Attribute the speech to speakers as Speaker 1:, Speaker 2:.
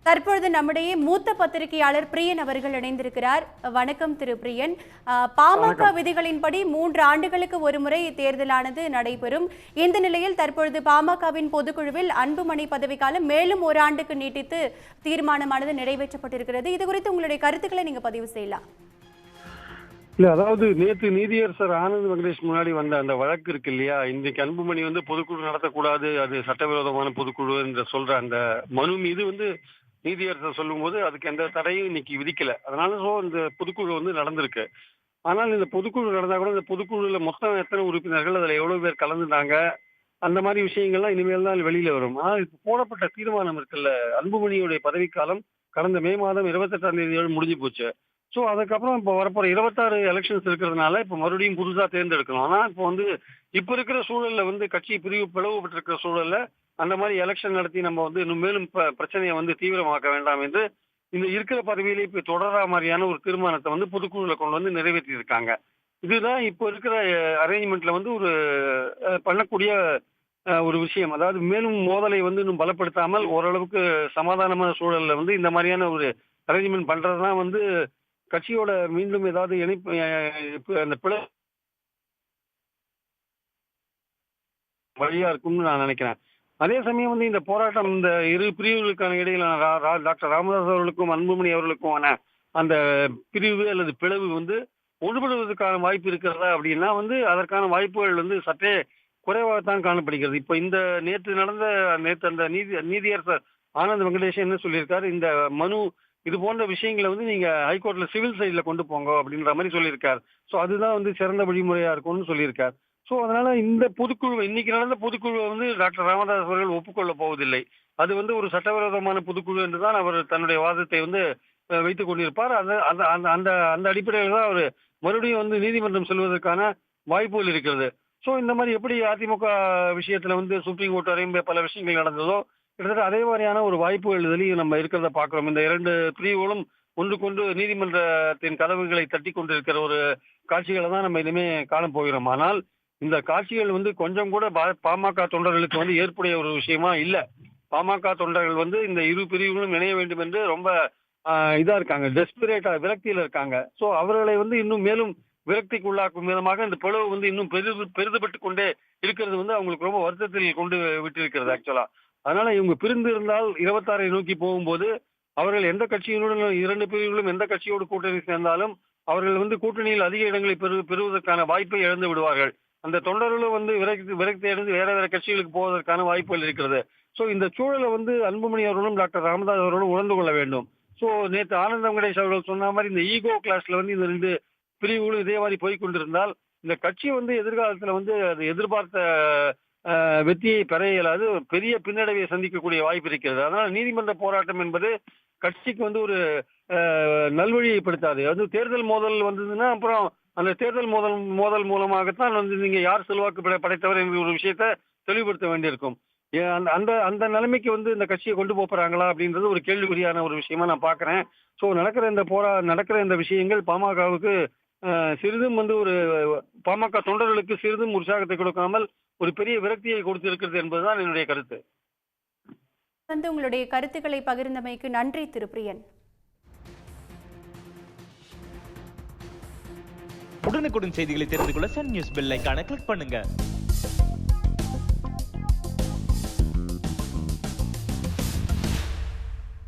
Speaker 1: தற்பொழுது நம்முடைய மூத்த பத்திரிகையாளர் பிரியன் அவர்கள் இணைந்திருக்கிறார். வணக்கம் திரு பிரியன். பாமக விதிகளின்படி 3 ஆண்டுகளுக்கு ஒருமுறை தேர்தலானது நடைபெறும். இந்த நிலையில் தற்பொழுது பாமகவின் பொதுக்குழுவில் அன்புமணி பதவிக்காலம் மேலும் 1 ஆண்டுக்கு நீட்டித்து தீர்மானமானது நிறைவேற்றப்பட்டிருக்கிறது. இது குறித்து உங்களுடைய கருத்துக்களை நீங்க பதிவு செய்யலாம்.
Speaker 2: இல்ல, அதாவது நேற்று நீதியரசர் ஆனந்த் வெங்கடேஷ் முன்னாடி வந்த அந்த வழக்கு இருக்கு இல்லையா, இன்றைக்கு அன்புமணி பொதுக்குழு நடத்தக்கூடாது, அது சட்டவிரோதமான பொதுக்குழு என்று சொல்ற அந்த மனு மீது நீதியரசர் சொல்லும் போது அதுக்கு எந்த தடையும் இன்னைக்கு விதிக்கல. அதனால இந்த பொதுக்குழு நடந்திருக்கு. ஆனால் இந்த பொதுக்குழு நடந்தா கூட இந்த பொதுக்குழுல மொத்தம் எத்தனை உறுப்பினர்கள், அதுல எவ்வளவு பேர் கலந்துட்டாங்க, அந்த மாதிரி விஷயங்கள்லாம் இனிமேல் தான் வெளியில வரும். ஆனால் இப்ப போடப்பட்ட தீர்மானம் இருக்குல்ல, அன்புமணியுடைய பதவிக்காலம் கடந்த மே மாதம் 28ஆம் தேதியோடு முடிஞ்சு போச்சு. ஸோ அதுக்கப்புறம் இப்போ வரப்போற 26 எலெக்ஷன்ஸ் இருக்கிறதுனால இப்போ மறுபடியும் புதுசாக தேர்ந்தெடுக்கணும். ஆனால் இப்போ இருக்கிற சூழல்ல கட்சி பிளவுபட்டிருக்கிற சூழல்ல அந்த மாதிரி எலெக்ஷன் நடத்தி நம்ம இன்னும் மேலும் பிரச்சனையை தீவிரமாக்க வேண்டாம் என்று இந்த இருக்கிற பதவியிலே இப்போ தொடரா மாதிரியான ஒரு தீர்மானத்தை பொதுக்குழுல கொண்டு நிறைவேற்றி இருக்காங்க. இதுதான் இப்போ இருக்கிற அரேஞ்ச்மெண்ட்ல ஒரு பண்ணக்கூடிய ஒரு விஷயம். அதாவது மேலும் மோதலை இன்னும் பலப்படுத்தாமல் ஓரளவுக்கு சமாதானமான சூழல்ல இந்த மாதிரியான ஒரு அரேஞ்ச்மெண்ட் பண்றதுதான் கட்சியோட மீண்டும் ஏதாவது இணைப்பு அந்த வழியா இருக்கும்னு நான் நினைக்கிறேன். அதே சமயம் இந்த போராட்டம் இந்த இரு பிரிவுகளுக்கான இடையில டாக்டர் ராமதாஸ் அவர்களுக்கும் அன்புமணி அவர்களுக்குமான அந்த பிரிவு அல்லது பிளவு ஒன்றுபடுவதற்கான வாய்ப்பு இருக்கிறதா அப்படின்னா அதற்கான வாய்ப்புகள் சற்றே குறைவாகத்தான் காணப்படுகிறது. இப்போ நேற்று அந்த நீதியரசர் ஆனந்த் வெங்கடேஷ் என்ன சொல்லியிருக்காரு, இந்த மனு இது போன்ற விஷயங்களை நீங்க ஹைகோர்ட்ல சிவில் சைட்ல கொண்டு போங்க அப்படின்ற மாதிரி சொல்லியிருக்காரு. ஸோ அதுதான் சிறந்த வழிமுறையா இருக்கும்னு சொல்லியிருக்காரு. ஸோ அதனால இந்த பொதுக்குழு இன்னைக்கு நடந்த பொதுக்குழுவை டாக்டர் ராமதாஸ் அவர்கள் ஒப்புக்கொள்ள போவதில்லை. அது ஒரு சட்டவிரோதமான பொதுக்குழு என்றுதான் அவர் தன்னுடைய வாதத்தை வைத்துக் கொண்டிருப்பார். அந்த அடிப்படையில் தான் அவர் மறுபடியும் நீதிமன்றம் செல்வதற்கான வாய்ப்புகள் இருக்கிறது. ஸோ இந்த மாதிரி எப்படி அதிமுக விஷயத்துல சுப்ரீம் கோர்ட் வரையும் பல விஷயங்கள் நடந்ததோ, கிட்டத்தட்ட அதே மாதிரியான ஒரு வாய்ப்புகள் இதுலையும் நம்ம இருக்கிறத பார்க்கிறோம். இந்த 2 பிரிவுகளும் ஒன்றுக்கொன்று நீதிமன்றத்தின் கதவுகளை தட்டி கொண்டிருக்கிற ஒரு காட்சிகளை தான் நம்ம இனிமே காணப்போகிறோம். ஆனால் இந்த காட்சிகள் கொஞ்சம் கூட பாமக தொண்டர்களுக்கு ஏற்புடைய ஒரு விஷயமா இல்ல. பாமக தொண்டர்கள் இந்த இரு பிரிவுகளும் இணைய வேண்டும் என்று ரொம்ப இதா இருக்காங்க, டெஸ்பிரேட்டா விரக்தியில இருக்காங்க. ஸோ அவர்களை இன்னும் மேலும் விரக்திக்கு உள்ளாக்கும் விதமாக இந்த பிளவு இன்னும் பெரிதுபட்டு கொண்டே இருக்கிறது அவங்களுக்கு ரொம்ப வருத்தத்தில் கொண்டு விட்டிருக்கிறது ஆக்சுவலா. அதனால இவங்க பிரிந்து இருந்தால் 26 நோக்கி போகும்போது அவர்கள் எந்த கட்சியினுடன் 2 பிரிவுகளும் எந்த கட்சியோடு கூட்டணி சேர்ந்தாலும் அவர்கள் கூட்டணியில் அதிக இடங்களை பெறுவதற்கான வாய்ப்பை இழந்து விடுவார்கள். அந்த தொண்டர்களும் விரக்தி அடைந்து வேற கட்சிகளுக்கு போவதற்கான வாய்ப்புகள் இருக்கிறது. ஸோ இந்த சூழலை அன்புமணி அவர்களும் டாக்டர் ராமதாஸ் அவர்களும் உணர்ந்து கொள்ள வேண்டும். ஸோ நேற்று ஆனந்த் வெங்கடேஷ் அவர்கள் சொன்ன மாதிரி இந்த ஈகோ கிளாஸ்ல இந்த 2 பிரிவுகளும் இதே மாதிரி போய் கொண்டிருந்தால் இந்த கட்சி எதிர்காலத்துல அது எதிர்பார்த்த வெற்றியை பெற இயலாது, பெரிய பின்னடைவை சந்திக்கக்கூடிய வாய்ப்பு இருக்கிறது. அதனால நீதிமன்ற போராட்டம் என்பது கட்சிக்கு ஒரு நல்வழியைப்படுத்தாது. தேர்தல் மோதல் வந்ததுன்னா அப்புறம் அந்த தேர்தல் மோதல் மூலமாகத்தான் நீங்க யார் செல்வாக்கு படைத்தவர் என்ற ஒரு விஷயத்த தெளிவுபடுத்த வேண்டியிருக்கும். அந்த அந்த நிலைமைக்கு இந்த கட்சியை கொண்டு போறாங்களா அப்படின்றது ஒரு கேள்விக்குறியான ஒரு விஷயமா நான் பாக்குறேன். ஸோ நடக்கிற இந்த விஷயங்கள் பாமகவுக்கு சிறிதும் ஒரு பாமக தொண்டர்களுக்கு சிறிதும் உற்சாகத்தை கொடுக்காமல் ஒரு பெரிய விரக்தியை கொடுத்திருக்கிறது என்பதுதான் என்னுடைய கருத்து.
Speaker 1: உங்களுடைய கருத்துக்களை பகிர்ந்தமைக்கு நன்றி திரு பிரியன்.
Speaker 3: உடனுக்குடன் செய்திகளை தெரிந்து கொள்ள சன் நியூஸ் பெல் ஐகானை கிளிக் பண்ணுங்க.